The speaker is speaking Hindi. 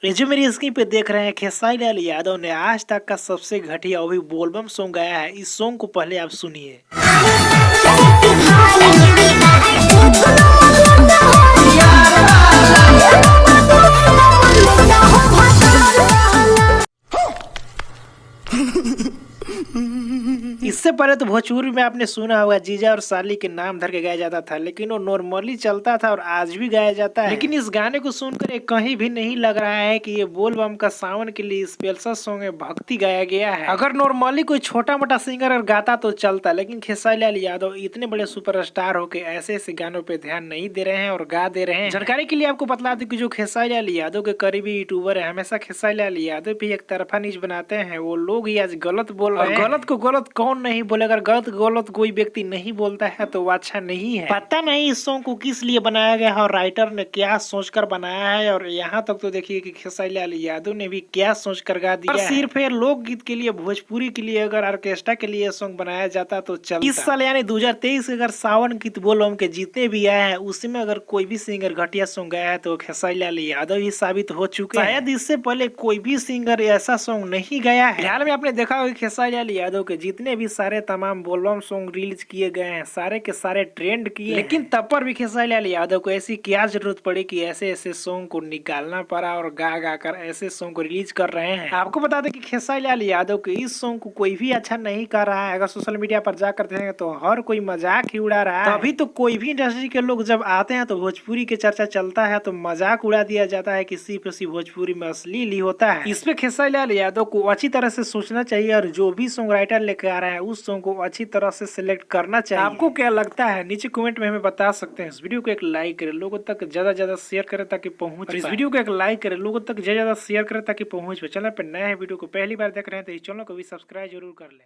ये जो मेरी स्क्रीन पे देख रहे हैं खेसारी लाल यादव ने आज तक का सबसे घटिया अभी बोलबम सॉन्ग गाया है। इस सॉन्ग को पहले आप सुनिए। इससे पहले तो भोजपुरी में आपने सुना होगा जीजा और साली के नाम धर के गाया जाता था, लेकिन वो नॉर्मली चलता था और आज भी गाया जाता है। लेकिन इस गाने को सुनकर कहीं भी नहीं लग रहा है कि ये बोल बम का सावन के लिए स्पेशल सॉन्ग है, भक्ति गाया गया है। अगर नॉर्मली कोई छोटा मोटा सिंगर अगर गाता तो चलता, लेकिन खेसारी लाल यादव इतने बड़े सुपरस्टार होके ऐसे ऐसे गानों पे ध्यान नहीं दे रहे हैं और गा दे रहे हैं। जानकारी के लिए आपको बता दें कि जो खेसारी लाल यादव के करीबी यूट्यूबर है, हमेशा खेसारी लाल यादव भी एक तरफा न्यूज बनाते हैं। वो लोग ही आज गलत बोल रहे हैं। गलत को गलत कौन नहीं बोलेगा? गलत कोई व्यक्ति नहीं बोलता है तो वो अच्छा नहीं है। पता नहीं इस सॉन्ग को किस लिए बनाया गया है और राइटर ने क्या सोचकर बनाया है। और यहाँ तक तो देखिए कि खेसारी लाल यादव ने भी क्या सोचकर गा दिया है। सिर्फ लोकगीत के लिए, भोजपुरी के लिए, अगर ऑर्केस्ट्रा के लिए सॉन्ग बनाया जाता तो चलता। इस साल यानी 2023 अगर सावन गीत बोलबम के जितने भी आए हैं उसमें अगर कोई भी सिंगर घटिया सॉन्ग गाया है तो खेसारी लाल यादव ही साबित हो चुके हैं। शायद इससे पहले कोई भी सिंगर ऐसा सॉन्ग नहीं गाया है। फिलहाल में आपने देखा होगा खेसारी लाल यादव के जितने भी सारे तमाम बोलबम सॉन्ग रिलीज किए गए हैं, सारे के सारे ट्रेंड किए, लेकिन तब पर भी खेसारी लाल यादव को ऐसी क्या जरूरत पड़ी कि ऐसे ऐसे सॉन्ग को निकालना पड़ा और गा गा कर ऐसे सॉन्ग को रिलीज कर रहे हैं। आपको बता दें कि खेसारी लाल यादव के इस सॉन्ग को कोई भी अच्छा नहीं कर रहा है। अगर सोशल मीडिया पर जाकर देखेंगे तो हर कोई मजाक ही उड़ा रहा है। अभी तो कोई भी इंडस्ट्री के लोग जब आते हैं तो भोजपुरी की चर्चा चलता है तो मजाक उड़ा दिया जाता है कि सिर्फ भोजपुरी में अश्लील ही होता है। इसमें खेसारी लाल यादव को अच्छी तरह से सोचना चाहिए और जो भी सॉन्ग राइटर लेकर आ रहा है उस सॉन्ग को अच्छी तरह से सिलेक्ट करना चाहिए। आपको क्या लगता है नीचे कमेंट में हमें बता सकते हैं। इस वीडियो को एक लाइक करें, लोगों तक ज्यादा शेयर करें ताकि पहुंच। इस वीडियो को एक लाइक करें, लोगों तक ज्यादा शेयर करें ताकि पहुंच। चैनल पर नए वीडियो को पहली बार देख रहे हैं तो इस चैनल को भी सब्सक्राइब जरूर कर लें।